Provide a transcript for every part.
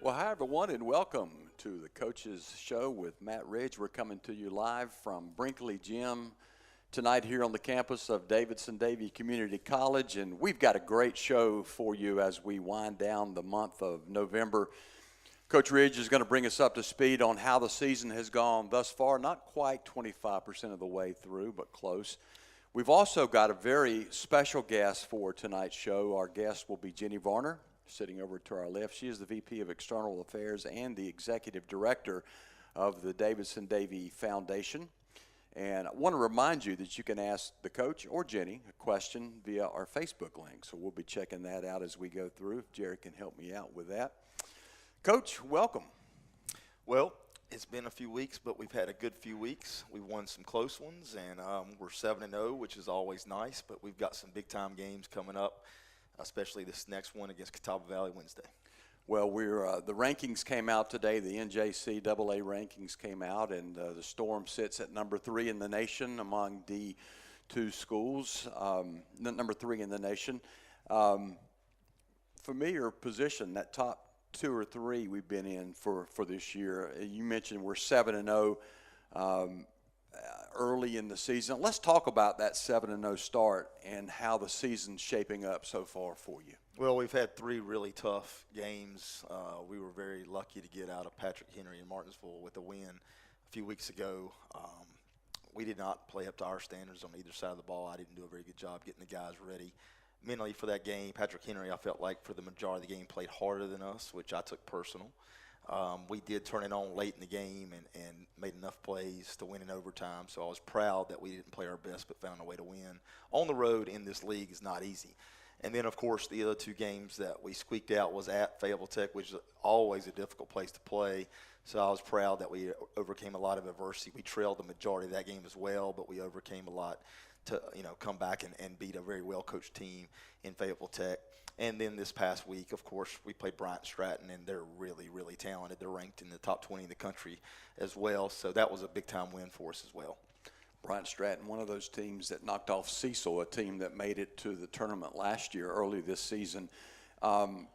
Well, hi, everyone, and welcome to the Coaches Show with Matt Ridge. We're coming to you live from Brinkley Gym tonight here on the campus of Davidson-Davie Community College, and we've got a great show for you as we wind down the month of November. Coach Ridge is going to bring us up to speed on how the season has gone thus far, not quite 25% of the way through, but close. We've also got a very special guest for tonight's show. Our guest will be Jenny Varner, sitting over to our left. She is the VP of External Affairs and the Executive Director of the Davidson-Davie Foundation. And I want to remind you that you can ask the coach or Jenny a question via our Facebook link. So we'll be checking that out as we go through, if Jerry can help me out with that. Coach, welcome. Well, it's been a few weeks, but we've had a good few weeks. We've won some close ones, and we're 7-0, which is always nice, but we've got some big-time games coming up, especially this next one against Catawba Valley Wednesday. Well, the rankings came out today. The NJCAA rankings came out, and the Storm sits at number 3 in the nation among D2 schools, number 3 in the nation. Familiar position, that top 2 or 3 we've been in for this year. You mentioned we're 7-0 early in the season. Let's talk about that 7-0 start and how the season's shaping up so far for you. Well, we've had 3 really tough games. We were very lucky to get out of Patrick Henry in Martinsville with a win a few weeks ago. We did not play up to our standards on either side of the ball. I didn't do a very good job getting the guys ready mentally for that game. Patrick Henry, I felt like for the majority of the game, played harder than us, which I took personal. We did turn it on late in the game and made enough plays to win in overtime, so I was proud that we didn't play our best but found a way to win. On the road in this league is not easy. And then, of course, the other 2 games that we squeaked out was at Fayetteville Tech, which is always a difficult place to play. So I was proud that we overcame a lot of adversity. We trailed the majority of that game as well, but we overcame a lot to come back and beat a very well-coached team in Fayetteville Tech. And then this past week, of course, we played Bryant Stratton, and they're really, really talented. They're ranked in the top 20 in the country as well, so that was a big-time win for us as well. Bryant Stratton, one of those teams that knocked off Cecil, a team that made it to the tournament last year, early this season. Scorecard,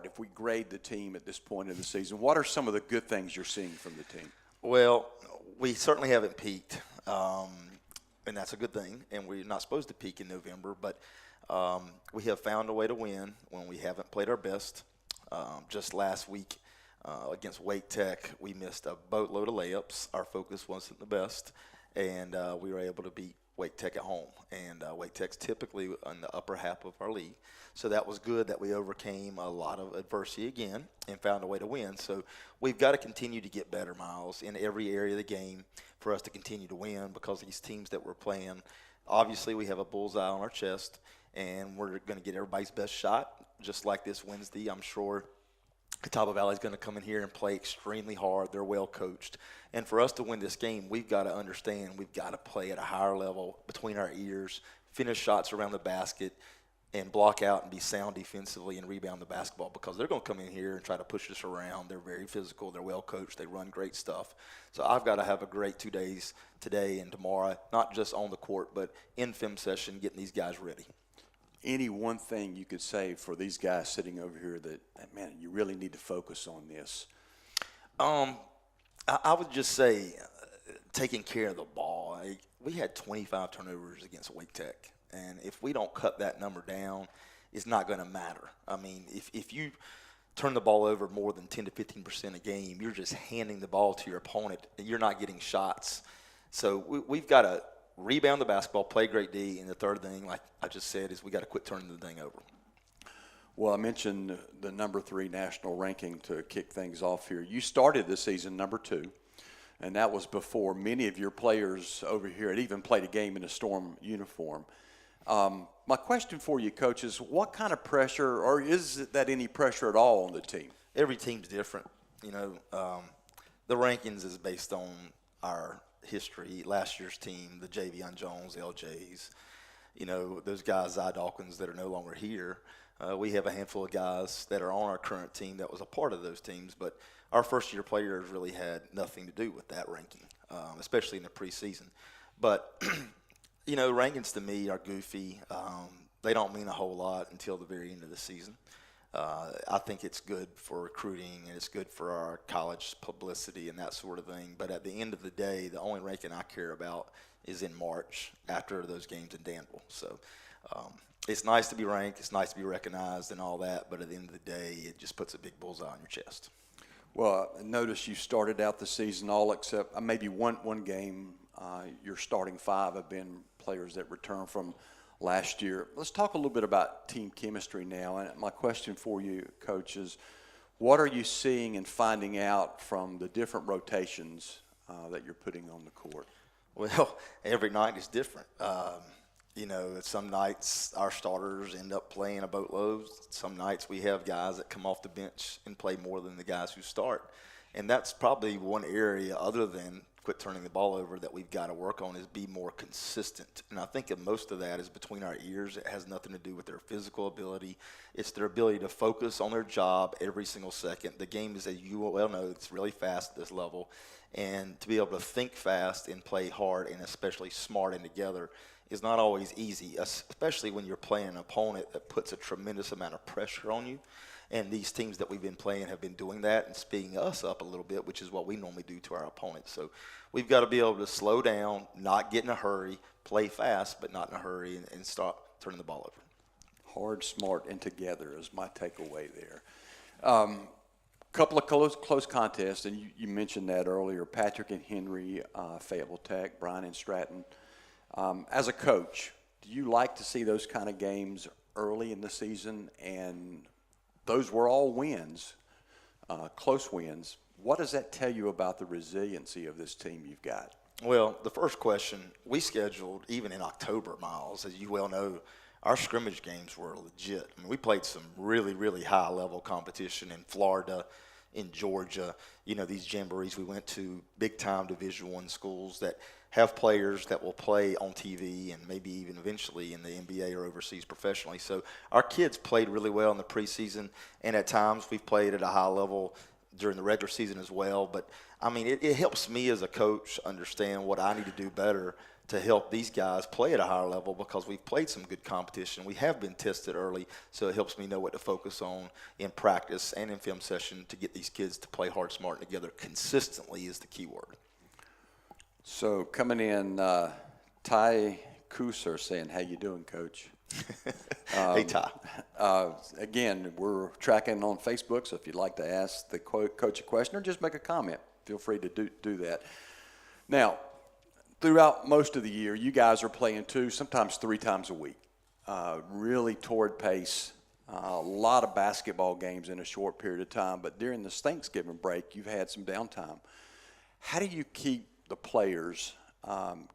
if we grade the team at this point in the season, what are some of the good things you're seeing from the team? Well, we certainly haven't peaked, and that's a good thing, and we're not supposed to peak in November, but we have found a way to win when we haven't played our best. Just last week against Wake Tech, we missed a boatload of layups. Our focus wasn't the best, and we were able to beat Wake Tech at home. And Wake Tech's typically in the upper half of our league. So that was good that we overcame a lot of adversity again and found a way to win. So we've got to continue to get better, Miles, in every area of the game for us to continue to win, because these teams that we're playing, obviously we have a bullseye on our chest, and we're going to get everybody's best shot. Just like this Wednesday, I'm sure Catawba Valley is going to come in here and play extremely hard. They're well coached. And for us to win this game, we've got to understand we've got to play at a higher level between our ears, finish shots around the basket, and block out and be sound defensively and rebound the basketball, because they're going to come in here and try to push us around. They're very physical. They're well coached. They run great stuff. So I've got to have a great 2 days, today and tomorrow, not just on the court, but in film session, getting these guys ready. Any one thing you could say for these guys sitting over here that man, you really need to focus on this? I would just say taking care of the ball. We had 25 turnovers against Wake Tech, and if we don't cut that number down, it's not going to matter. I mean, if you turn the ball over more than 10 to 15% a game, you're just handing the ball to your opponent, and you're not getting shots. So we've got to rebound the basketball, play great D, and the third thing, like I just said, is we got to quit turning the thing over. Well, I mentioned the number 3 national ranking to kick things off here. You started the season number 2, and that was before many of your players over here had even played a game in a Storm uniform. My question for you, Coach, is what kind of pressure, or is that any pressure at all on the team? Every team's different. The rankings is based on our history. Last year's team, the Javion Jones, LJs, those guys, Zy Dawkins, that are no longer here. We have a handful of guys that are on our current team that was a part of those teams, but our first-year players really had nothing to do with that ranking, especially in the preseason. But, rankings to me are goofy. They don't mean a whole lot until the very end of the season. I think it's good for recruiting and it's good for our college publicity and that sort of thing. But at the end of the day, the only ranking I care about is in March after those games in Danville. So it's nice to be ranked, it's nice to be recognized and all that, but at the end of the day, it just puts a big bullseye on your chest. Well, notice you started out the season all except maybe one game. Your starting five have been players that returned from last year. Let's talk a little bit about team chemistry now. And my question for you, Coach, is what are you seeing and finding out from the different rotations that you're putting on the court? Well, every night is different. Some nights our starters end up playing a boatload. Some nights we have guys that come off the bench and play more than the guys who start. And that's probably one area other than quit turning the ball over that we've got to work on is be more consistent. And I think that most of that is between our ears. It has nothing to do with their physical ability. It's their ability to focus on their job every single second. The game is, as you well know, it's really fast at this level. And to be able to think fast and play hard and especially smart and together is not always easy, especially when you're playing an opponent that puts a tremendous amount of pressure on you. And these teams that we've been playing have been doing that and speeding us up a little bit, which is what we normally do to our opponents. So we've got to be able to slow down, not get in a hurry, play fast, but not in a hurry, and start turning the ball over. Hard, smart, and together is my takeaway there. Couple of close contests, and you mentioned that earlier. Patrick and Henry, Fayetteville Tech, Bryan and Stratton. As a coach, do you like to see those kind of games early in the season? And those were all wins, close wins. What does that tell you about the resiliency of this team you've got? Well, the first question, we scheduled, even in October, Miles, as you well know, our scrimmage games were legit. I mean, we played some really, really high-level competition in Florida, in Georgia. These jamborees we went to, big-time Division I schools that have players that will play on TV and maybe even eventually in the NBA or overseas professionally. So our kids played really well in the preseason, and at times we've played at a high level during the regular season as well. But, I mean, it helps me as a coach understand what I need to do better to help these guys play at a higher level because we've played some good competition. We have been tested early, so it helps me know what to focus on in practice and in film session to get these kids to play hard, smart, and together consistently is the key word. So coming in, Ty Kusser saying, how you doing, Coach? Hey, Ty. Again, we're tracking on Facebook, so if you'd like to ask the coach a question or just make a comment, feel free to do that. Now, throughout most of the year, you guys are playing 2, sometimes 3 times a week. Really toward pace, a lot of basketball games in a short period of time, but during this Thanksgiving break, you've had some downtime. How do you keep the players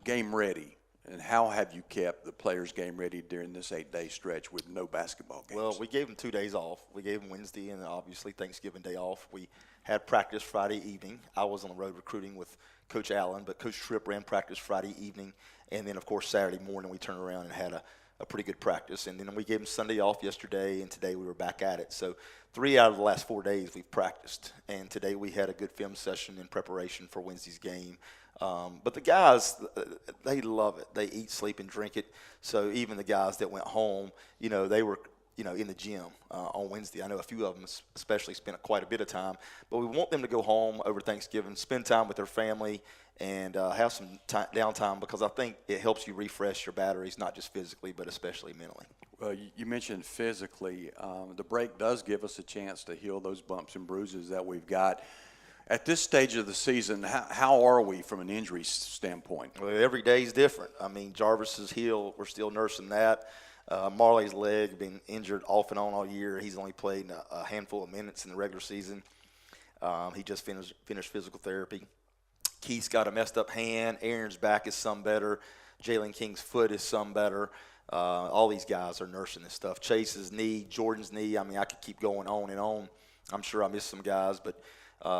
game ready, and how have you kept the players game ready during this 8-day stretch with no basketball games? Well, we gave them 2 days off. We gave them Wednesday and obviously Thanksgiving Day off. We had practice Friday evening. I was on the road recruiting with Coach Allen, but Coach Tripp ran practice Friday evening, and then, of course, Saturday morning we turned around and had a pretty good practice. And then we gave them Sunday off yesterday, and today we were back at it. So 3 out of the last 4 days we've practiced, and today we had a good film session in preparation for Wednesday's game. But the guys, they love it. They eat, sleep, and drink it. So even the guys that went home, they were in the gym on Wednesday. I know a few of them especially spent quite a bit of time. But we want them to go home over Thanksgiving, spend time with their family, and have some downtime because I think it helps you refresh your batteries, not just physically but especially mentally. Well, you mentioned physically. The break does give us a chance to heal those bumps and bruises that we've got. At this stage of the season, how are we from an injury standpoint? Well, every day is different. I mean, Jarvis's heel, we're still nursing that. Marley's leg been injured off and on all year. He's only played a handful of minutes in the regular season. He just finished physical therapy. Keith's got a messed up hand. Aaron's back is some better. Jalen King's foot is some better. All these guys are nursing this stuff. Chase's knee, Jordan's knee. I mean, I could keep going on and on. I'm sure I missed some guys, but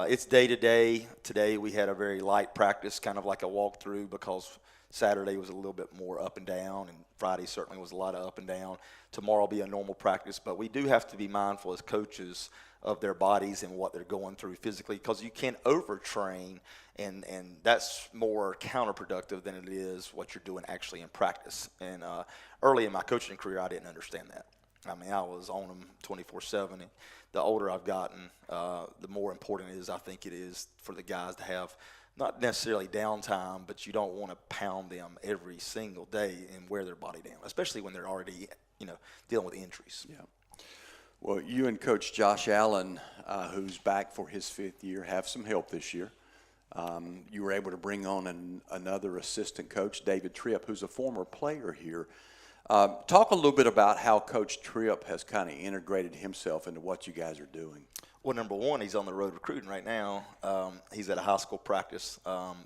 it's day to day. Today we had a very light practice, kind of like a walkthrough because Saturday was a little bit more up and down, and Friday certainly was a lot of up and down. Tomorrow will be a normal practice, but we do have to be mindful as coaches of their bodies and what they're going through physically because you can overtrain, and that's more counterproductive than it is what you're doing actually in practice. And early in my coaching career, I didn't understand that. I mean, I was on them 24/7. And the older I've gotten, the more important it is, I think it is for the guys to have not necessarily downtime, but you don't want to pound them every single day and wear their body down, especially when they're already, dealing with injuries. Yeah. Well, you and Coach Josh Allen, who's back for his 5th year, have some help this year. You were able to bring on another assistant coach, David Tripp, who's a former player here. Talk a little bit about how Coach Tripp has kind of integrated himself into what you guys are doing. Well, number one, he's on the road recruiting right now. He's at a high school practice.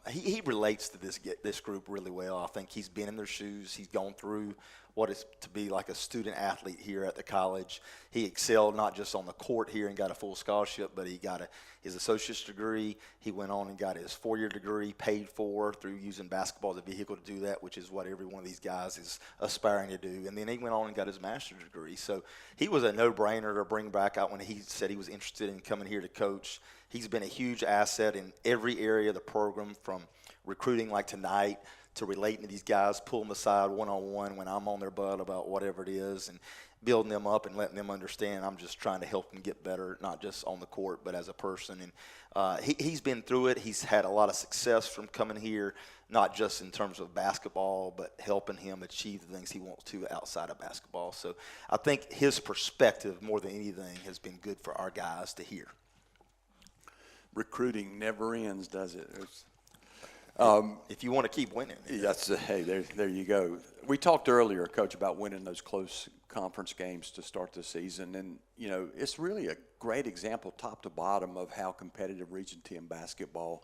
He relates to this group really well. I think he's been in their shoes. He's gone through what is to be like a student athlete here at the college. He excelled not just on the court here and got a full scholarship, but he got his associate's degree. He went on and got his 4-year degree paid for through using basketball as a vehicle to do that, which is what every one of these guys is aspiring to do. And then he went on and got his master's degree. So he was a no-brainer to bring back out when he said he was interested in coming here to coach. He's been a huge asset in every area of the program, from recruiting like tonight to relating to these guys, pull them aside one-on-one when I'm on their butt about whatever it is, and building them up and letting them understand I'm just trying to help them get better, not just on the court, but as a person. And he's been through it. He's had a lot of success from coming here, not just in terms of basketball, but helping him achieve the things he wants to outside of basketball. So I think his perspective, more than anything, has been good for our guys to hear. Recruiting never ends, does it? If you want to keep winning. Hey, there you go. We talked earlier, Coach, about winning those close conference games to start the season. And, it's really a great example top to bottom of how competitive Region 10 basketball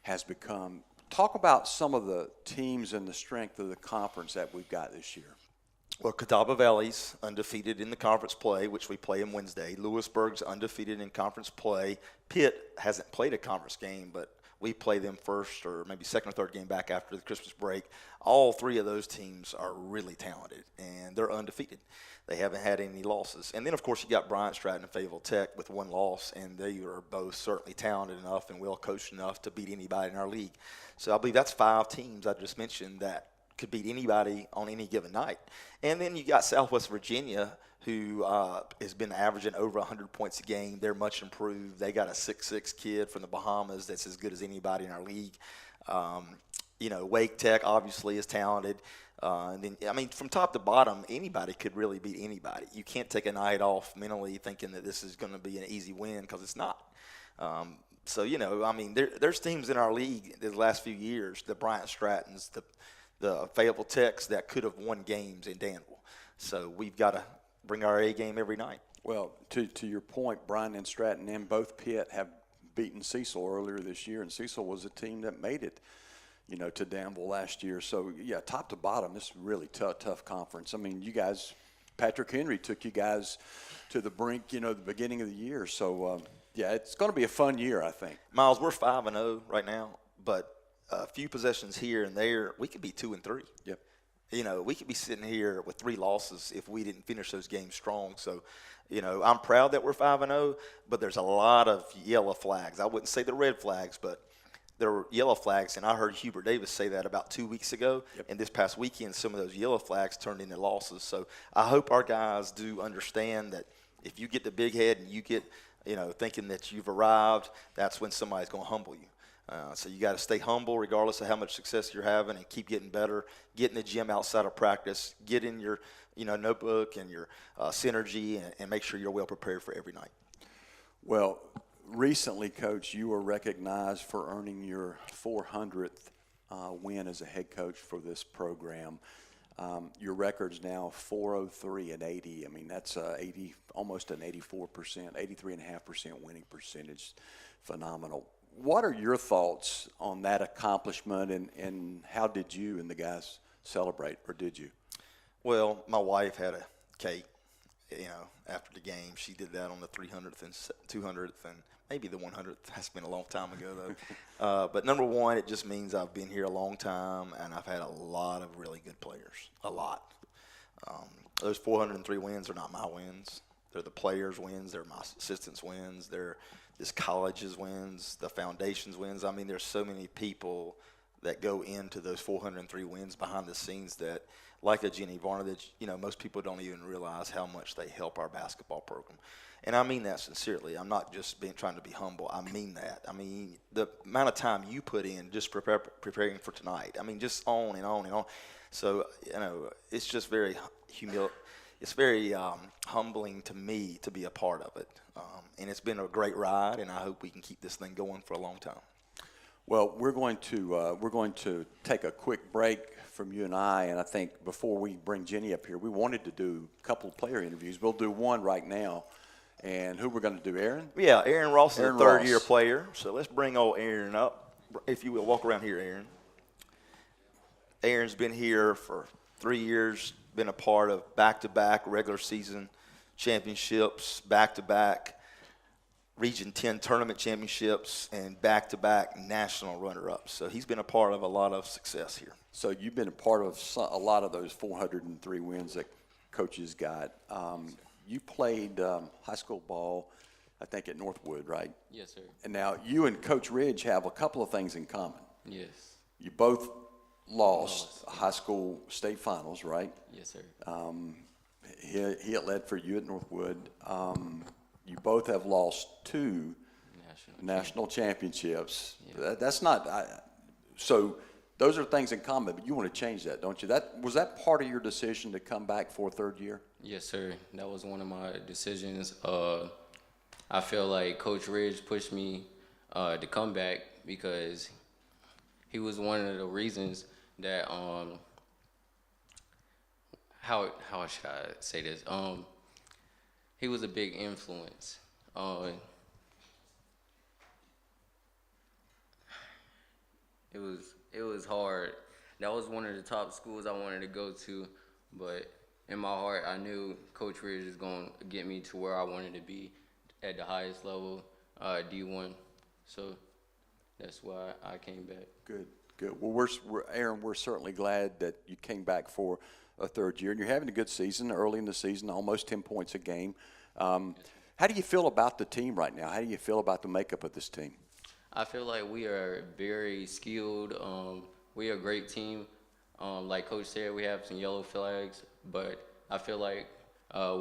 has become. Talk about some of the teams and the strength of the conference that we've got this year. Well, Catawba Valley's undefeated in the conference play, which we play them Wednesday. Lewisburg's undefeated in conference play. Pitt hasn't played a conference game, but we play them first or maybe second or third game back after the Christmas break. All 3 of those teams are really talented, and they're undefeated. They haven't had any losses. And then, of course, you got Bryant Stratton and Fayetteville Tech with 1 loss, and they are both certainly talented enough and well-coached enough to beat anybody in our league. So I believe that's 5 teams I just mentioned that could beat anybody on any given night. And then you got Southwest Virginia, who has been averaging over 100 points a game. They're much improved. They got a 6'6" kid from the Bahamas that's as good as anybody in our league. Wake Tech obviously is talented. And then, from top to bottom, anybody could really beat anybody. You can't take a night off mentally thinking that this is going to be an easy win, because it's not. There's teams in our league the last few years, the Bryant Strattons, the Fayetteville Techs, that could have won games in Danville. So we've got to bring our A game every night. Well, to your point, Bryan and Stratton and both Pitt have beaten Cecil earlier this year, and Cecil was a team that made it, to Danville last year. So, yeah, top to bottom, this is really tough conference. You guys, Patrick Henry took you guys to the brink, the beginning of the year. So, it's going to be a fun year, I think. Miles, we're 5-0 right now, but a few possessions here and there, we could be 2-3. Yep. We could be sitting here with 3 losses if we didn't finish those games strong. So, I'm proud that we're 5-0, but there's a lot of yellow flags. I wouldn't say the red flags, but there were yellow flags, and I heard Hubert Davis say that about 2 weeks ago. Yep. And this past weekend, some of those yellow flags turned into losses. So I hope our guys do understand that if you get the big head and you get, thinking that you've arrived, that's when somebody's going to humble you. So you got to stay humble regardless of how much success you're having, and keep getting better. Get in the gym outside of practice. Get in your notebook and your synergy, and make sure you're well prepared for every night. Well, recently, Coach, you were recognized for earning your 400th win as a head coach for this program. Your record's now 403-80. That's almost an 84%, 83.5% winning percentage. Phenomenal. What are your thoughts on that accomplishment, and how did you and the guys celebrate, or did you? Well, my wife had a cake, after the game. She did that on the 300th and 200th and maybe the 100th. That's been a long time ago, though. But number one, it just means I've been here a long time, and I've had a lot of really good players, a lot. Those 403 wins are not my wins. They're the players' wins. They're my assistants' wins. They're this college's wins, the foundation's wins. There's so many people that go into those 403 wins behind the scenes that, like a Jenny Varner, that, you know, most people don't even realize how much they help our basketball program. And I mean that sincerely. I'm not just trying to be humble. I mean that. I mean, the amount of time you put in just preparing for tonight. I mean, just on and on and on. So, you know, it's just very it's very humbling to me to be a part of it. And it's been a great ride, and I hope we can keep this thing going for a long time. Well, we're going to take a quick break from you and I think before we bring Jenny up here, we wanted to do a couple of player interviews. We'll do one right now. And who we're going to do, Aaron? Yeah, Aaron Ross is a third-year Ross. player. So let's bring old Aaron up. If you will, walk around here, Aaron. Aaron's been here for 3 years, been a part of back-to-back regular season championships, back-to-back Region 10 tournament championships, and back-to-back national runner-ups. So he's been a part of a lot of success here. So you've been a part of a lot of those 403 wins that coaches got. You played high school ball, I think, at Northwood, right? Yes, sir. And now you and Coach Ridge have a couple of things in common. yes. You both lost high school state finals, right? Yes, sir. He had led for you at Northwood. You both have lost two national championships. Yeah. That's not so. Those are things in common, but you want to change that, don't you? Was that part of your decision to come back for a third year? Yes, sir. That was one of my decisions. I feel like Coach Ridge pushed me to come back because he was one of the reasons that how should I say this? He was a big influence. It was hard. That was one of the top schools I wanted to go to, but in my heart, I knew Coach Ridge is going to get me to where I wanted to be at the highest level, D1. So that's why I came back. Good. Well, Aaron, we're certainly glad that you came back for a third year, and you're having a good season early in the season, almost 10 points a game. How do you feel about the team right now? How do you feel about the makeup of this team? I feel like we are very skilled. We are a great team. Like Coach said, we have some yellow flags, but I feel like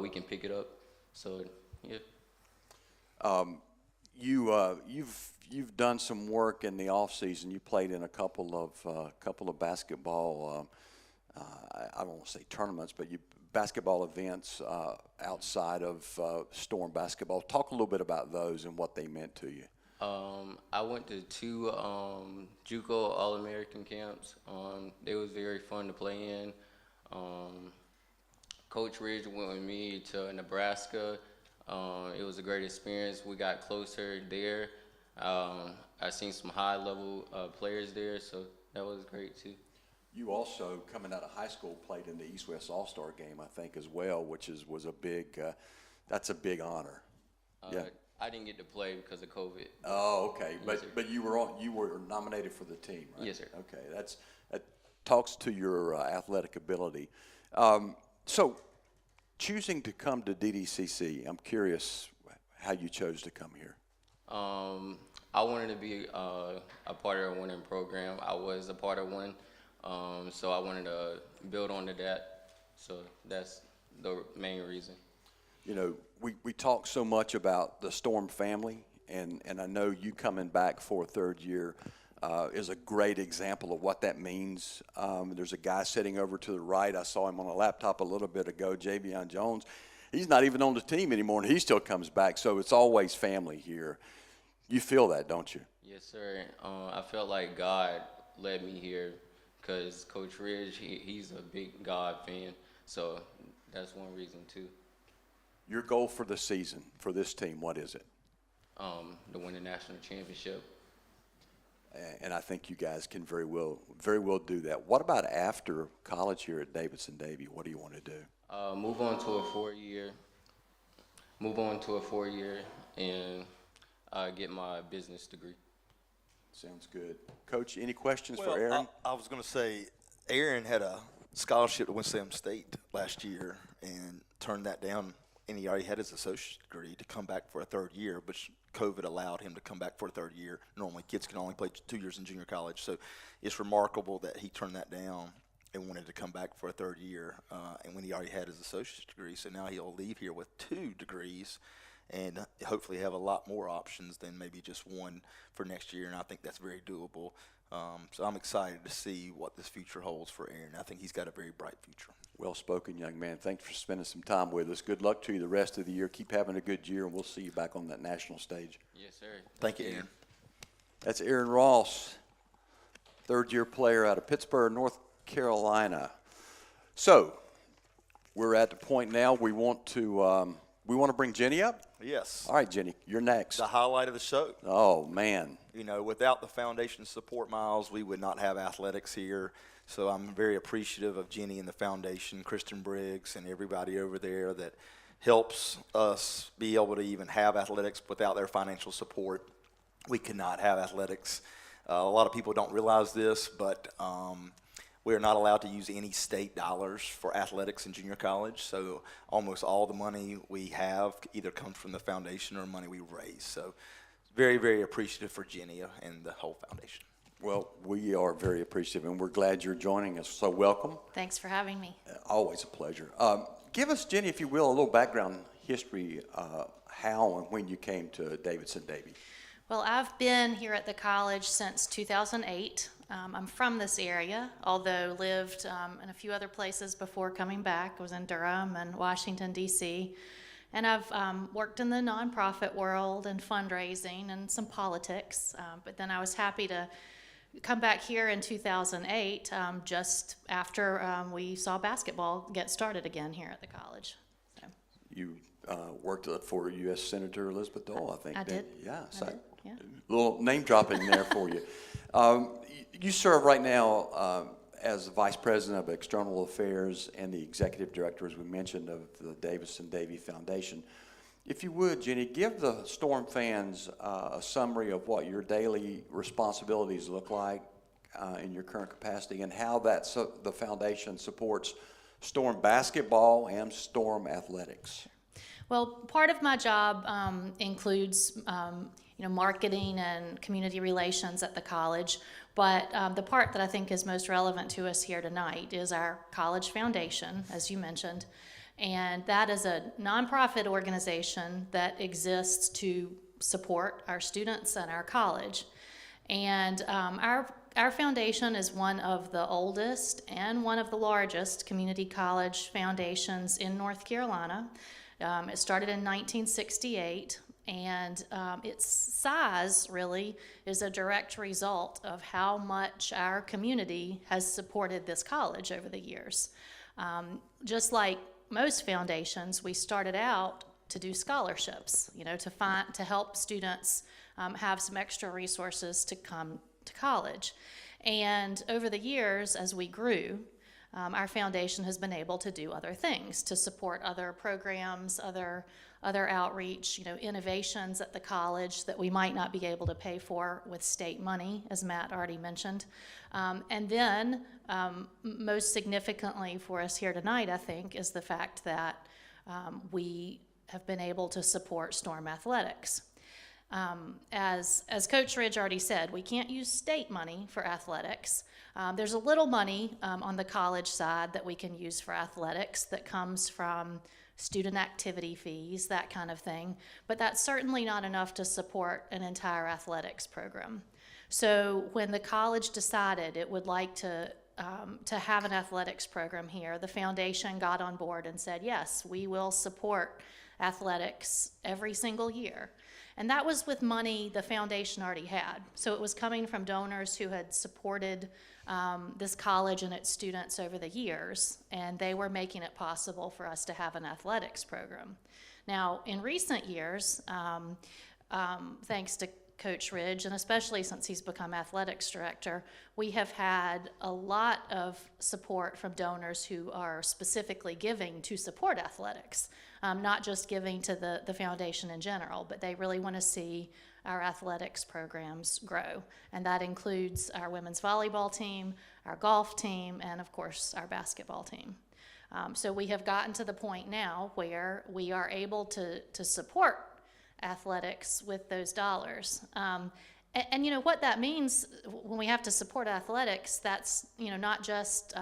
we can pick it up. So, yeah. You've done some work in the off season. You played in a couple of basketball. I don't want to say tournaments, but basketball events outside of Storm basketball. Talk a little bit about those and what they meant to you. I went to two JUCO All-American camps. They was very fun to play in. Coach Ridge went with me to Nebraska. It was a great experience. We got closer there. I seen some high-level players there, so that was great too. You also, coming out of high school, played in the East-West All-Star game, I think, as well, which was a big. That's a big honor. Yeah. I didn't get to play because of COVID. Oh, okay. Yes, But you were nominated for the team, right? Yes, sir. Okay, that talks to your athletic ability. So, choosing to come to DDCC, I'm curious how you chose to come here. I wanted to be a part of a winning program. I was a part of one, so I wanted to build on to that. So that's the main reason. You know, we talk so much about the Storm family, and I know you coming back for a third year is a great example of what that means. There's a guy sitting over to the right. I saw him on a laptop a little bit ago, Javion Jones. He's not even on the team anymore, and he still comes back, so it's always family here. You feel that, don't you? Yes, sir. I felt like God led me here because Coach Ridge, he's a big God fan, so that's one reason too. Your goal for the season, for this team, what is it? To win the national championship. And I think you guys can very well do that. What about after college here at Davidson-Davie? What do you want to do? Move on to a 4-year and get my business degree. Sounds good. Coach, any questions Well, for Aaron? I was going to say, Aaron had a scholarship to Winston-Salem State last year and turned that down, and he already had his associate's degree to come back for a third year, which COVID allowed him to come back for a third year. Normally kids can only play 2 years in junior college, so it's remarkable that he turned that down and wanted to come back for a third year, and when he already had his associate's degree. So now he'll leave here with 2 degrees and hopefully have a lot more options than maybe just one for next year, and I think that's very doable. So I'm excited to see what this future holds for Aaron. I think he's got a very bright future. Well spoken, young man. Thanks for spending some time with us. Good luck to you the rest of the year. Keep having a good year, and we'll see you back on that national stage. Yes, sir. Thank you, Aaron. That's Aaron Ross, third-year player out of Pittsburgh, North Carolina. So we're at the point now we want to bring Jenny up. Yes. All right, Jenny, you're next. The highlight of the show. Oh, man. You know, without the foundation support, Miles, we would not have athletics here. So I'm very appreciative of Jenny and the foundation, Kristen Briggs, and everybody over there that helps us be able to even have athletics. Without their financial support, we could not have athletics. A lot of people don't realize this, but we are not allowed to use any state dollars for athletics in junior college. So almost all the money we have either comes from the foundation or money we raise. So very, very appreciative for Jenny and the whole foundation. Well, we are very appreciative, and we're glad you're joining us. So welcome. Thanks for having me. Always a pleasure. Give us, Jenny, if you will, a little background history, how and when you came to Davidson-Davie. Well, I've been here at the college since 2008. I'm from this area, although lived in a few other places before coming back. I was in Durham and Washington, D.C., and I've worked in the nonprofit world and fundraising and some politics, but then I was happy to come back here in 2008, just after we saw basketball get started again here at the college. So. You worked for U.S. Senator Elizabeth Dole, I think. I did. Yeah. I did, yeah. A little name dropping there for you. You serve right now as the Vice President of External Affairs and the Executive Director, as we mentioned, of the Davidson-Davie Foundation. If you would, Jenny, give the Storm fans a summary of what your daily responsibilities look like in your current capacity and how the foundation supports Storm basketball and Storm athletics. Well, part of my job includes marketing and community relations at the college, but the part that I think is most relevant to us here tonight is our college foundation, as you mentioned, and that is a nonprofit organization that exists to support our students and our college. And our foundation is one of the oldest and one of the largest community college foundations in North Carolina. It started in 1968, and its size really is a direct result of how much our community has supported this college over the years. Just like most foundations, we started out to do scholarships, to help students have some extra resources to come to college. And over the years, as we grew, our foundation has been able to do other things to support other programs, other outreach, innovations at the college that we might not be able to pay for with state money, as Matt already mentioned. And then, most significantly for us here tonight, I think, is the fact that we have been able to support Storm athletics. As Coach Ridge already said, we can't use state money for athletics. There's a little money on the college side that we can use for athletics that comes from student activity fees, that kind of thing, but that's certainly not enough to support an entire athletics program. So when the college decided it would like to have an athletics program here, the foundation got on board and said, yes, we will support athletics every single year. And that was with money the foundation already had. So it was coming from donors who had supported this college and its students over the years, and they were making it possible for us to have an athletics program. Now, in recent years, thanks to Coach Ridge, and especially since he's become athletics director, we have had a lot of support from donors who are specifically giving to support athletics, not just giving to the foundation in general, but they really want to see our athletics programs grow. And that includes our women's volleyball team, our golf team, and of course our basketball team. So we have gotten to the point now where we are able to support athletics with those dollars. And you know what that means when we have to support athletics, that's, you know, not just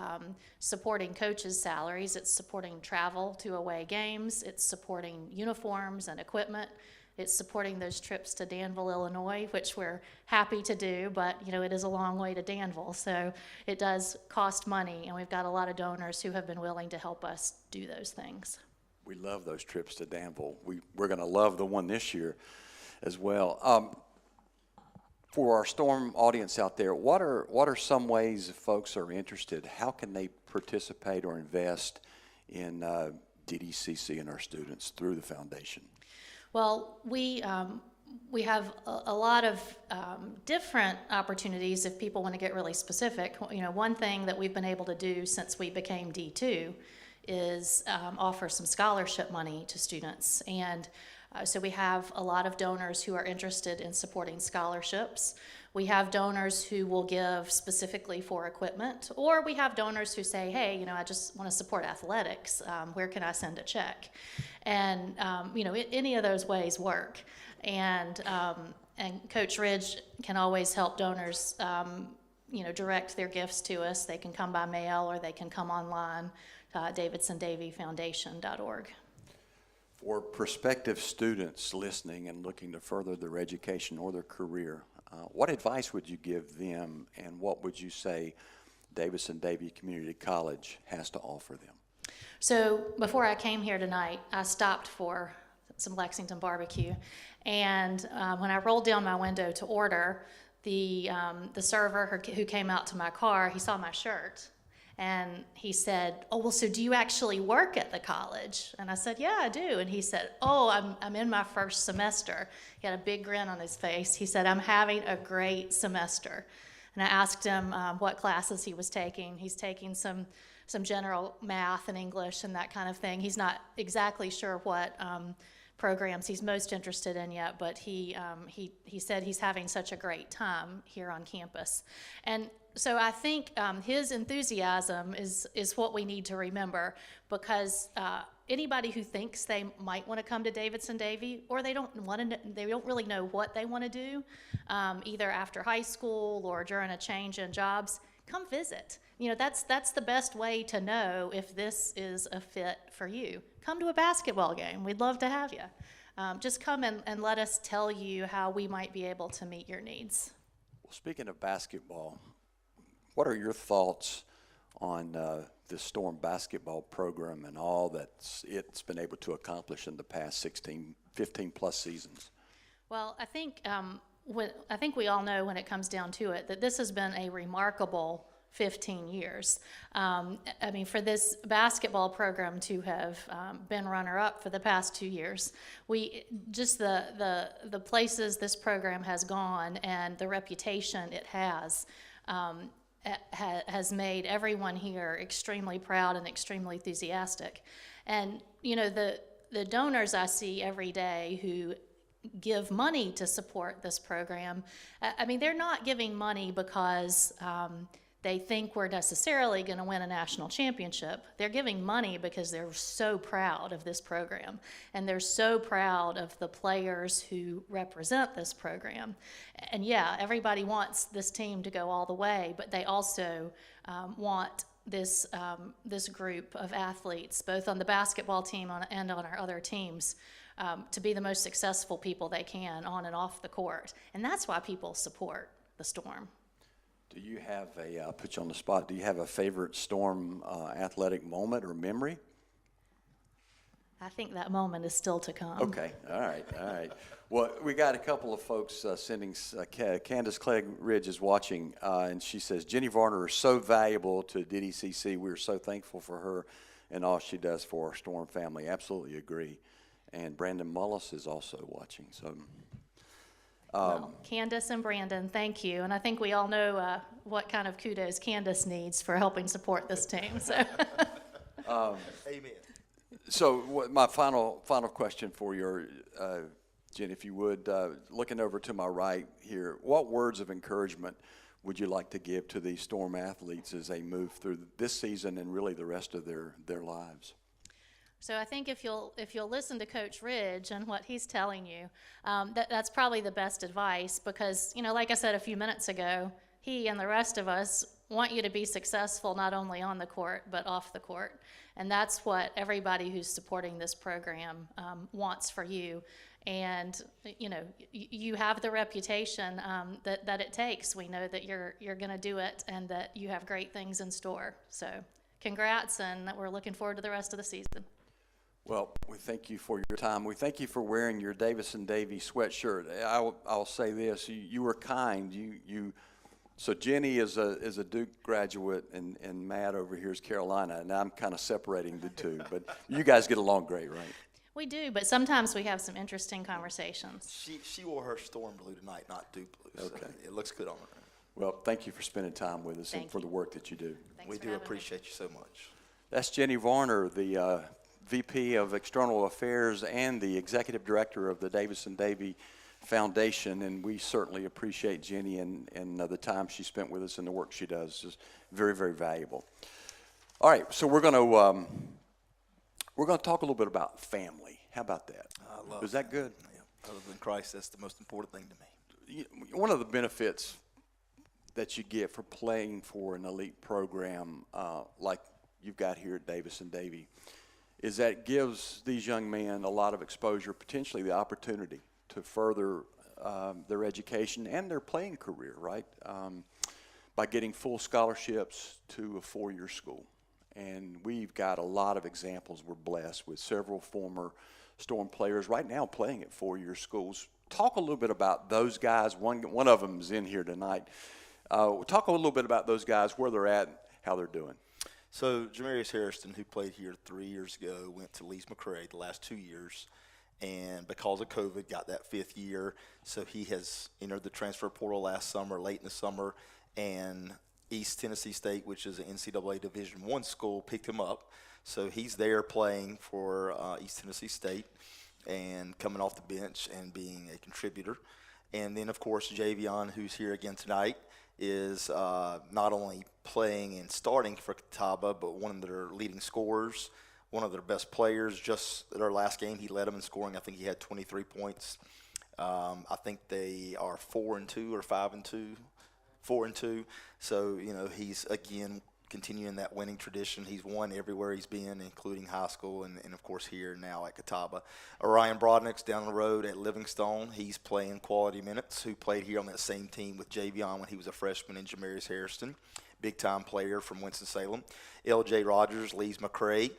supporting coaches' salaries, it's supporting travel to away games, it's supporting uniforms and equipment, it's supporting those trips to Danville, Illinois, which we're happy to do, but, you know, it is a long way to Danville, so it does cost money, and we've got a lot of donors who have been willing to help us do those things. We love those trips to Danville. We're going to love the one this year as well. For our Storm audience out there, what are some ways if folks are interested, how can they participate or invest in DDCC and our students through the foundation? Well, we have a lot of different opportunities if people want to get really specific. You know, one thing that we've been able to do since we became D2 is offer some scholarship money to students. And so we have a lot of donors who are interested in supporting scholarships. We have donors who will give specifically for equipment, or we have donors who say, hey, you know, I just want to support athletics. Where can I send a check? And, you know, any of those ways work. And Coach Ridge can always help donors, you know, direct their gifts to us. They can come by mail or they can come online, Davidson-Davie Foundation.org. For prospective students listening and looking to further their education or their career, what advice would you give them, and what would you say Davidson-Davie Community College has to offer them? So before I came here tonight, I stopped for some Lexington barbecue, and when I rolled down my window to order, the server who came out to my car, he saw my shirt. And he said, oh, well, so do you actually work at the college? And I said, yeah, I do. And he said, oh, I'm in my first semester. He had a big grin on his face. He said, I'm having a great semester. And I asked him what classes he was taking. He's taking some general math and English and that kind of thing. He's not exactly sure what programs he's most interested in yet, but he said he's having such a great time here on campus. And so I think his enthusiasm is what we need to remember, because anybody who thinks they might want to come to Davidson-Davie, or they don't really know what they want to do, either after high school or during a change in jobs, come visit. You know, that's the best way to know if this is a fit for you. Come to a basketball game. We'd love to have you. Just come and let us tell you how we might be able to meet your needs. Well, speaking of basketball, what are your thoughts on the Storm basketball program and all that it's been able to accomplish in the past 15 plus seasons? Well, I think we all know, when it comes down to it, that this has been a remarkable 15 years. I mean, for this basketball program to have been runner-up for the past 2 years, the places this program has gone and the reputation it has made everyone here extremely proud and extremely enthusiastic. And, you know, the donors I see every day who give money to support this program, I mean, they're not giving money because they think we're necessarily going to win a national championship. They're giving money because they're so proud of this program, and they're so proud of the players who represent this program. And yeah, everybody wants this team to go all the way, but they also want this group of athletes, both on the basketball team and on our other teams, to be the most successful people they can on and off the court. And that's why people support the Storm. Do you have I'll put you on the spot, do you have a favorite Storm athletic moment or memory? I think that moment is still to come. Okay, all right. Well, we got a couple of folks sending, Candace Clegg Ridge is watching, and she says, Jenny Varner is so valuable to DDCC. We're so thankful for her and all she does for our Storm family. Absolutely agree. And Brandon Mullis is also watching, so... Well, Candace and Brandon, thank you. And I think we all know what kind of kudos Candace needs for helping support this team. So, Amen. So my final question for you, Jen, if you would, looking over to my right here, what words of encouragement would you like to give to these Storm athletes as they move through this season and really the rest of their lives? So I think if you'll listen to Coach Ridge and what he's telling you, that's probably the best advice, because, you know, like I said a few minutes ago, he and the rest of us want you to be successful not only on the court but off the court, and that's what everybody who's supporting this program wants for you. And you know, you have the reputation that it takes. We know that you're going to do it, and that you have great things in store. So congrats, and we're looking forward to the rest of the season. Well, we thank you for your time. We thank you for wearing your Davidson-Davie sweatshirt. I'll say this: you were kind. So Jenny is a Duke graduate, and Matt over here is Carolina, and I'm kind of separating the two. But you guys get along great, right? We do, but sometimes we have some interesting conversations. She wore her storm blue tonight, not Duke blue. Okay. So it looks good on her. Well, thank you for spending time with us and Thank for you. the work that you do. Thanks We for do having me. appreciate you so much. That's Jenny Varner, the VP of External Affairs and the Executive Director of the Davidson-Davie Foundation, and we certainly appreciate Jenny and the time she spent with us and the work she does. Is very, very valuable. All right, so we're going to talk a little bit about family. How about that? I love Is that good? Yeah. Other than Christ, that's the most important thing to me. One of the benefits that you get for playing for an elite program like you've got here at Davidson-Davie is that it gives these young men a lot of exposure, potentially the opportunity to further their education and their playing career, right? By getting full scholarships to a four-year school. And we've got a lot of examples. We're blessed with several former Storm players right now playing at four-year schools. Talk a little bit about those guys. One of them is in here tonight. Talk a little bit about those guys, where they're at, and how they're doing. So Jamarius Harrison, who played here 3 years ago, went to Lees McRae the last 2 years, and because of COVID, got that fifth year. So he has entered the transfer portal last summer, late in the summer, and East Tennessee State, which is an NCAA Division I school, picked him up. So he's there playing for East Tennessee State and coming off the bench and being a contributor. And then, of course, Javion, who's here again tonight, is not only playing and starting for Catawba, but one of their leading scorers, one of their best players. Just their last game, he led them in scoring. I think he had 23 points. I think they are 4-2 or 5-2, 4-2. So, you know, he's, again, continuing that winning tradition. He's won everywhere he's been, including high school and of course, here now at Catawba. Orion Brodnick's down the road at Livingstone. He's playing quality minutes, who played here on that same team with Javion when he was a freshman, in Jamarius Harrison, big-time player from Winston-Salem. L.J. Rogers, Lees McRae,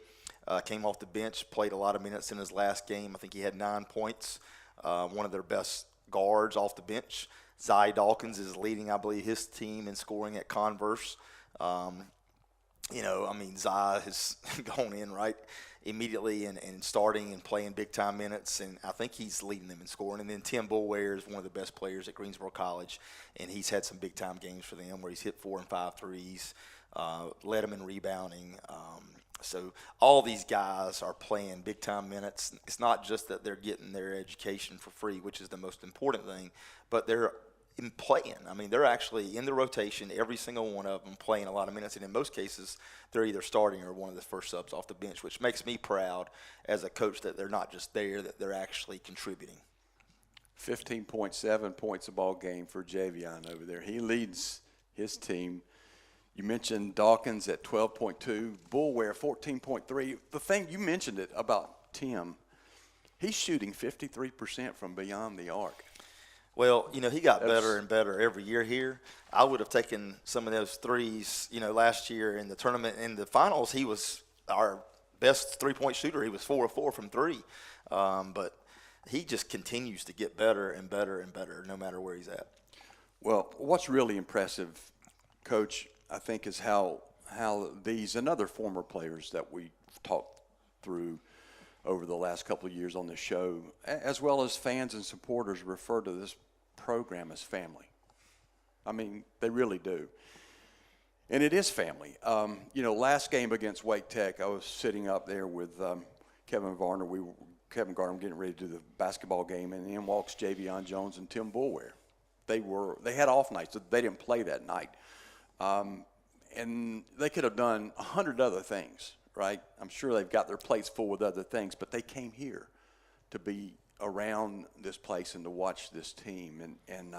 came off the bench, played a lot of minutes in his last game. I think he had 9 points, one of their best guards off the bench. Zy Dawkins is leading, I believe, his team in scoring at Converse. You know, I mean, Zy has gone in right immediately and starting and playing big-time minutes, and I think he's leading them in scoring. And then Tim Bullware is one of the best players at Greensboro College, and he's had some big-time games for them where he's hit 4 and 5 threes, led them in rebounding. So all these guys are playing big-time minutes. It's not just that they're getting their education for free, which is the most important thing, but they're playing. I mean, they're actually in the rotation, every single one of them playing a lot of minutes, and in most cases, they're either starting or one of the first subs off the bench, which makes me proud as a coach that they're not just there, that they're actually contributing. 15.7 points a ball game for Javion over there. He leads his team. You mentioned Dawkins at 12.2, Bullware 14.3. The thing, you mentioned it about Tim, he's shooting 53% from beyond the arc. Well, you know, he got better and better every year here. I would have taken some of those threes, you know, last year in the tournament. In the finals, he was our best three-point shooter. He was 4 of 4 from 3. But he just continues to get better and better and better no matter where he's at. Well, what's really impressive, Coach, I think, is how these and other former players that we talked through over the last couple of years on this show, as well as fans and supporters, refer to this program as family. I mean, they really do. And it is family. You know, last game against Wake Tech, I was sitting up there with Kevin Varner. Kevin Garner getting ready to do the basketball game, and in walks Javion Jones and Tim Bullware. They had off nights, so they didn't play that night. And they could have done 100 other things right? I'm sure they've got their plates full with other things, but they came here to be around this place and to watch this team. And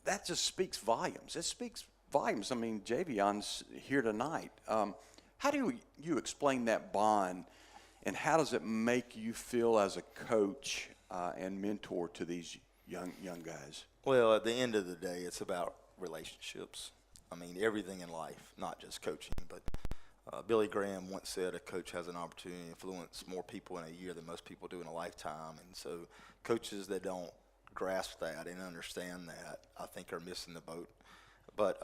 that just speaks volumes. It speaks volumes. I mean, Javion's here tonight. How do you explain that bond, and how does it make you feel as a coach and mentor to these young guys? Well, at the end of the day, it's about relationships. I mean, everything in life, not just coaching. But Billy Graham once said a coach has an opportunity to influence more people in a year than most people do in a lifetime. And so coaches that don't grasp that and understand that, I think, are missing the boat. But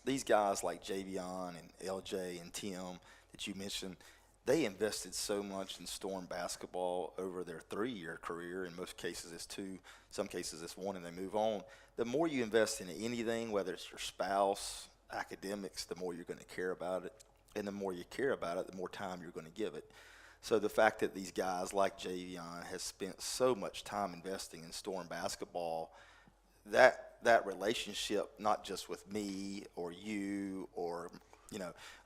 these guys like Javion and LJ and Tim that you mentioned, they invested so much in Storm basketball over their 3-year career. In most cases, it's 2. Some cases, it's 1, and they move on. The more you invest in anything, whether it's your spouse, academics, the more you're going to care about it. And the more you care about it, the more time you're going to give it. So the fact that these guys like Javion has spent so much time investing in Storm basketball, that relationship, not just with me or you or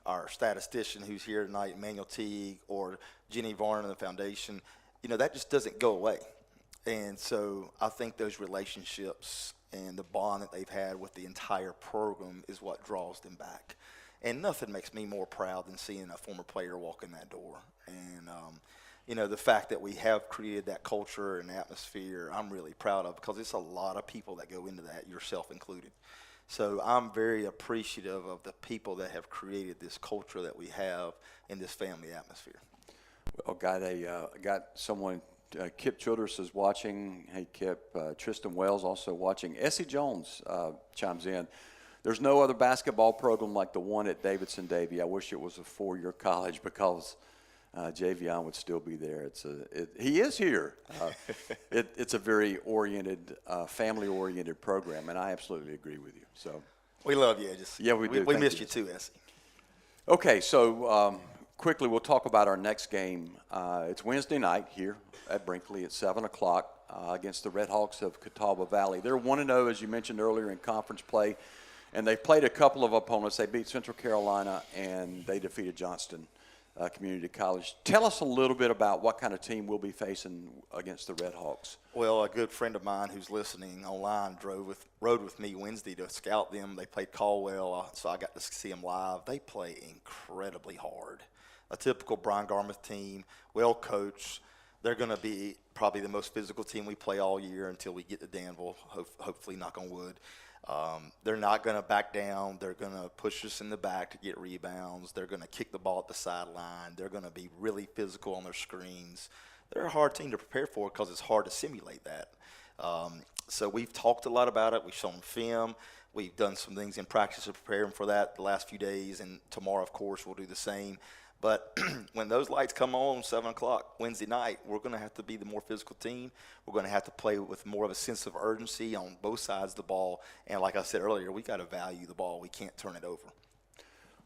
our statistician who's here tonight, Emmanuel Teague, or Jenny Varner and the foundation, that just doesn't go away. And so I think those relationships and the bond that they've had with the entire program is what draws them back. And nothing makes me more proud than seeing a former player walk in that door. And, the fact that we have created that culture and atmosphere, I'm really proud of, because it's a lot of people that go into that, yourself included. So I'm very appreciative of the people that have created this culture that we have in this family atmosphere. Well, got someone, Kip Childress is watching. Hey, Kip. Tristan Wells also watching. Essie Jones chimes in. There's no other basketball program like the one at Davidson-Davie. I wish it was a 4-year college, because Javion would still be there. He is here. It's a very oriented, family-oriented program, and I absolutely agree with you. So we love you, Edges. Yeah, we do. We Thank missed you. you too, Essie. Okay, so quickly we'll talk about our next game. It's Wednesday night here at Brinkley at 7 o'clock against the Red Hawks of Catawba Valley. They're 1-0, as you mentioned earlier, in conference play, and they've played a couple of opponents. They beat Central Carolina, and they defeated Johnston Community College. Tell us a little bit about what kind of team we'll be facing against the Red Hawks. Well, a good friend of mine who's listening online rode with me Wednesday to scout them. They played Caldwell, so I got to see them live. They play incredibly hard. A typical Brian Garmuth team, well coached. They're going to be probably the most physical team we play all year until we get to Danville, hopefully, knock on wood. They're not going to back down. They're going to push us in the back to get rebounds. They're going to kick the ball at the sideline. They're going to be really physical on their screens. They're a hard team to prepare for, because it's hard to simulate that. So we've talked a lot about it. We've shown film. We've done some things in practice to prepare them for that the last few days, and tomorrow, of course, we'll do the same. But when those lights come on 7 o'clock Wednesday night, we're going to have to be the more physical team. We're going to have to play with more of a sense of urgency on both sides of the ball. And like I said earlier, we got to value the ball. We can't turn it over.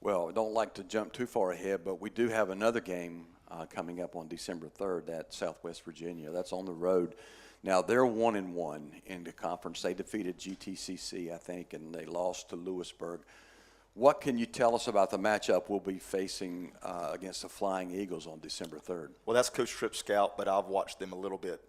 Well, I don't like to jump too far ahead, but we do have another game coming up on December 3rd at Southwest Virginia. That's on the road. Now, they're 1-1 in the conference. They defeated GTCC, I think, and they lost to Lewisburg. What can you tell us about the matchup we'll be facing against the Flying Eagles on December 3rd? Well, that's Coach Tripp's scout, but I've watched them a little bit.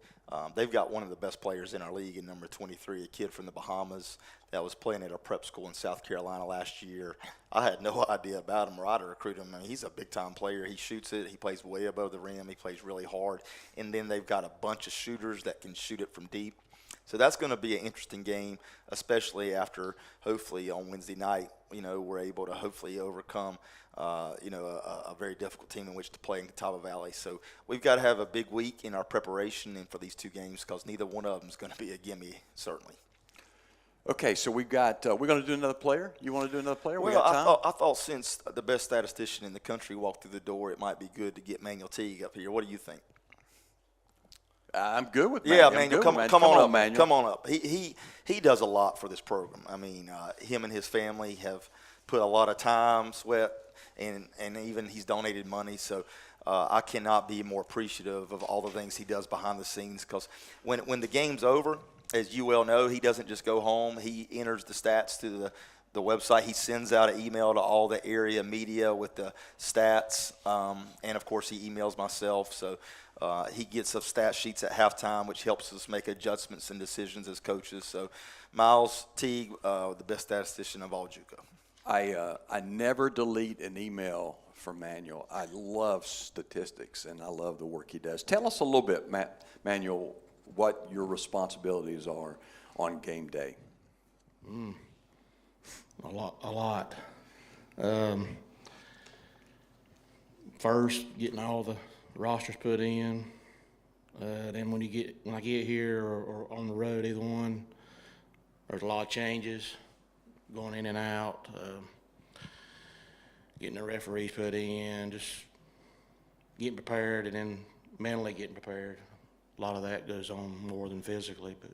They've got one of the best players in our league in number 23, a kid from the Bahamas that was playing at a prep school in South Carolina last year. I had no idea about him or how to recruit him. I mean, he's a big-time player. He shoots it. He plays way above the rim. He plays really hard. And then they've got a bunch of shooters that can shoot it from deep. So that's going to be an interesting game, especially after, hopefully, on Wednesday night, we're able to hopefully overcome, a very difficult team in which to play in Catawba Valley. So we've got to have a big week in our preparation and for these two games, because neither one of them is going to be a gimme, certainly. Okay, so we've got we're going to do another player. You want to do another player? Well, I thought since the best statistician in the country walked through the door, it might be good to get Emmanuel Teague up here. What do you think? I'm good with Manuel. Manuel. Yeah, Manuel, come on up, Manuel. Come on up. He does a lot for this program. I mean, him and his family have put a lot of time, sweat, and even he's donated money. So I cannot be more appreciative of all the things he does behind the scenes, because when the game's over, as you well know, he doesn't just go home. He enters the stats to the website. He sends out an email to all the area media with the stats, and of course he emails myself. So he gets us stat sheets at halftime, which helps us make adjustments and decisions as coaches. So Miles Teague, the best statistician of all JUCO. I never delete an email from Manuel. I love statistics, and I love the work he does. Tell us a little bit, Manuel, what your responsibilities are on game day. A lot. First, getting all the rosters put in. Then when I get here or on the road, either one, there's a lot of changes going in and out. Getting the referees put in, just getting prepared, and then mentally getting prepared. A lot of that goes on more than physically, but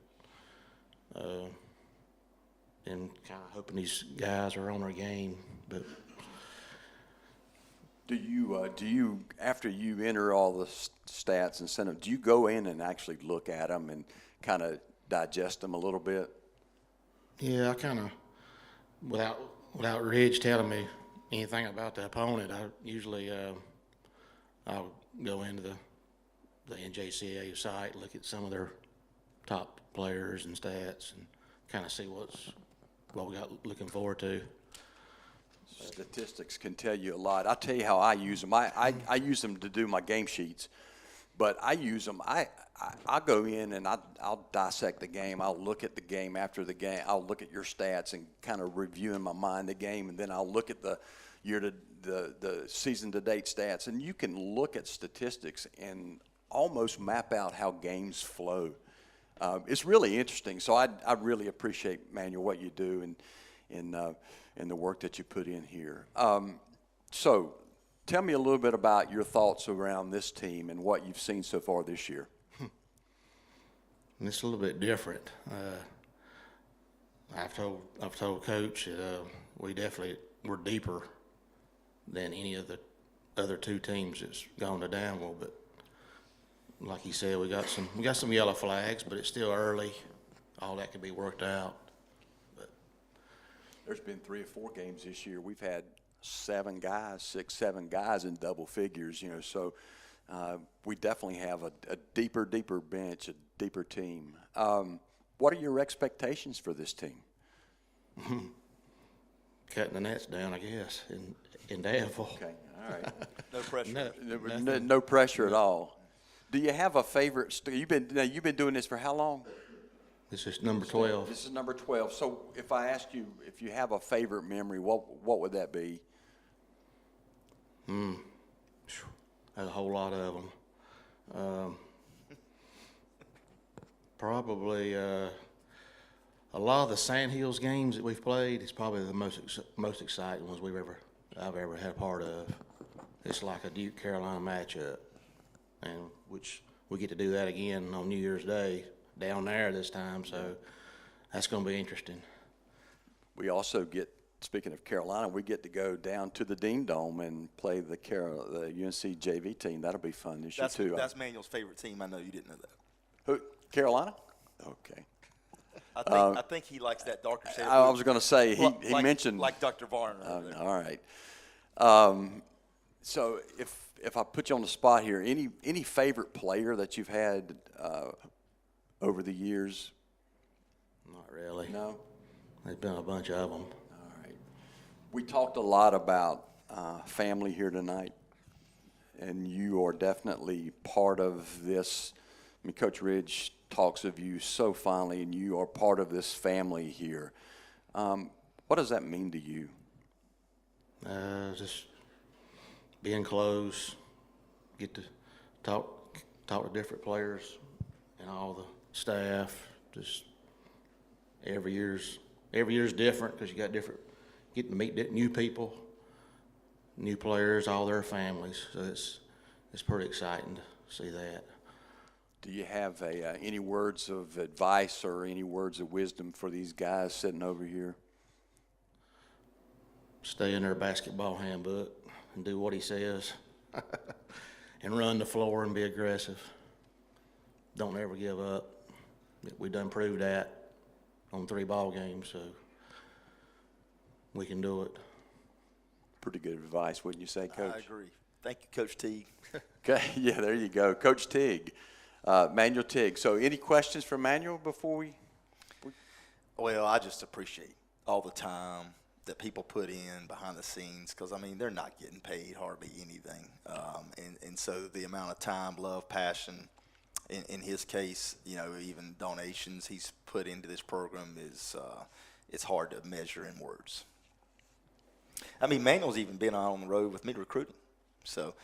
and kind of hoping these guys are on their game. But Do you after you enter all the stats and send them, do you go in and actually look at them and kind of digest them a little bit? yeah, I kind of, without Ridge telling me anything about the opponent, I usually I'll go into the NJCAA site, look at some of their top players and stats, and kind of see what we got looking forward to. Statistics can tell you a lot. I'll tell you how I use them. I use them to do my game sheets, but I use them. I go in and I'll dissect the game. I'll look at the game after the game. I'll look at your stats and kind of review in my mind the game, and then I'll look at the season to date stats. And you can look at statistics and almost map out how games flow. It's really interesting. So I really appreciate, Manuel, what you do and the work that you put in here. So tell me a little bit about your thoughts around this team and what you've seen so far this year. And it's a little bit different. I've told Coach that we're deeper than any of the other two teams that's gone to Danville. But like he said, we got some yellow flags, but it's still early. All that can be worked out. But There's been 3 or 4 games this year. We've had 7 guys in double figures, so we definitely have a deeper bench, a deeper team. What are your expectations for this team? cutting the nets down, I guess, in Danville. Okay, all right. No pressure. No pressure at all. Do you have a favorite? You've been doing this for how long? This is number 12. This is number 12. So if I ask you if you have a favorite memory, what would that be? There's a whole lot of them. Probably a lot of the Sandhills games that we've played is probably the most exciting ones I've ever had part of. It's like a Duke Carolina matchup, and which we get to do that again on New Year's Day down there this time. So that's going to be interesting. We also get, speaking of Carolina, we get to go down to the Dean Dome and play the UNC JV team. That'll be fun this year too. That's Manuel's favorite team. I know you didn't know that. Who? Carolina? Okay. I think he likes that darker shade. I was going to say he mentioned like Dr. Varner. all right. So if I put you on the spot here, any favorite player that you've had over the years? Not really. No. There's been a bunch of them. All right. We talked a lot about family here tonight, and you are definitely part of this. I mean, Coach Ridge talks of you so fondly, and you are part of this family here. What does that mean to you? Just being close, get to talk to different players and all the staff. Just every year's different because you got getting to meet new people, new players, all their families. So it's pretty exciting to see that. Do you have any words of advice or any words of wisdom for these guys sitting over here? Stay in their basketball handbook and do what he says and run the floor and be aggressive. Don't ever give up. We done proved that on 3 ball games, so we can do it. Pretty good advice, wouldn't you say, Coach? I agree. Thank you, Coach Teague. Okay, yeah, there you go. Coach Teague, Manuel Teague. So any questions for Manuel before we? Well, I just appreciate all the time that people put in behind the scenes, because, I mean, they're not getting paid hardly anything. And so the amount of time, love, passion, in his case, you know, even donations he's put into this program is it's hard to measure in words. I mean, Manuel's even been on the road with me recruiting. So,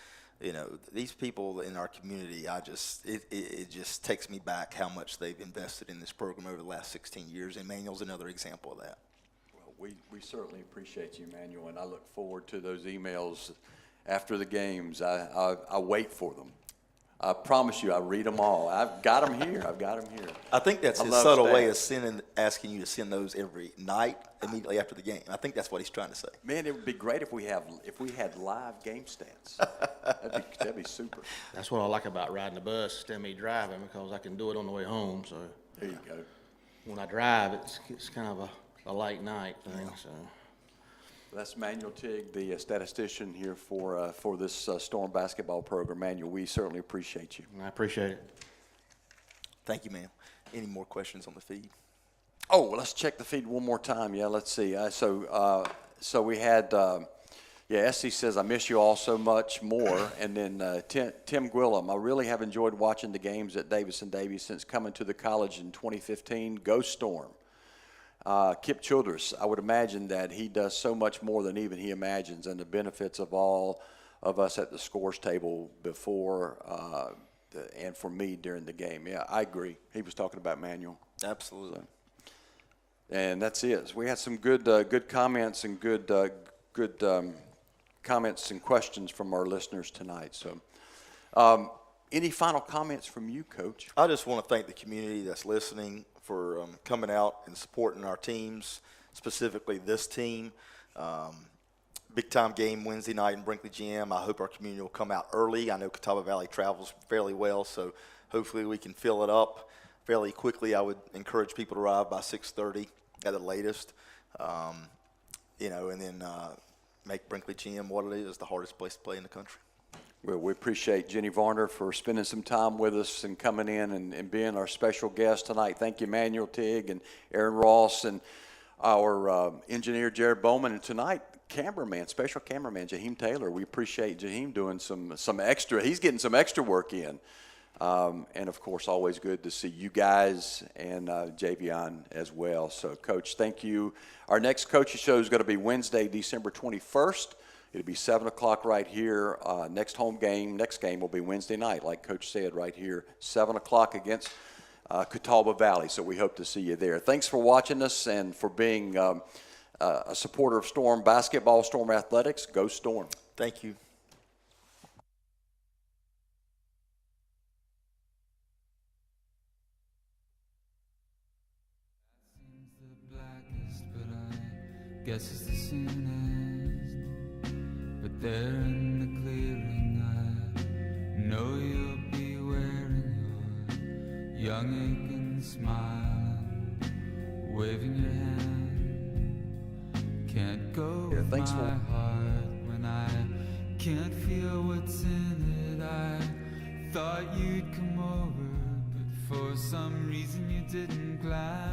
you know, these people in our community, it just takes me back how much they've invested in this program over the last 16 years, and Manuel's another example of that. Well, we certainly appreciate you, Manuel, and I look forward to those emails after the games. I wait for them. I promise you, I read them all. I've got them here. I think that's I his love subtle way stats. of asking you to send those every night immediately after the game. I think that's what he's trying to say. Man, it would be great if we had live game stats. That'd be super. That's what I like about riding the bus instead of me driving, because I can do it on the way home. So There you go. when I drive, it's kind of a late night thing. So That's Manuel Teague, the statistician here for this Storm basketball program. Manuel, we certainly appreciate you. I appreciate it. Thank you, ma'am. Any more questions on the feed? Oh, well, let's check the feed one more time. Yeah, let's see. So we had, Essie says, I miss you all so much more. And then Tim Gwillem, I really have enjoyed watching the games at Davidson-Davie since coming to the college in 2015. Go Storm. Kip Childress, I would imagine that he does so much more than even he imagines, and the benefits of all of us at the scores table before and for me during the game. Yeah, I agree. He was talking about Manuel. Absolutely. So, and that's it. So we had some good comments and good comments and questions from our listeners tonight. So, any final comments from you, Coach? I just want to thank the community that's listening for coming out and supporting our teams, specifically this team. Big-time game Wednesday night in Brinkley Gym. I hope our community will come out early. I know Catawba Valley travels fairly well, so hopefully we can fill it up fairly quickly. I would encourage people to arrive by 6:30 at the latest, you know, and then make Brinkley Gym what it is, the hardest place to play in the country. Well, we appreciate Jenny Varner for spending some time with us and coming in and being our special guest tonight. Thank you, Manuel Teague and Aaron Ross and our engineer, Jared Bowman. And tonight, special cameraman, Jaheim Taylor. We appreciate Jaheim doing some extra. He's getting some extra work in. And, of course, always good to see you guys and Javion as well. So, Coach, thank you. Our next coaching show is going to be Wednesday, December 21st. It'll be 7 o'clock right here. Next game will be Wednesday night, like Coach said, right here, 7 o'clock against Catawba Valley. So we hope to see you there. Thanks for watching us and for being a supporter of Storm basketball, Storm athletics. Go Storm. Thank you. Guess it's the soonest, but there in the clearing I know you'll be wearing your young aching smile and waving your hand. Can't go Yeah, with thanks my for- heart when I can't feel what's in it. I thought you'd come over, but for some reason you didn't glide.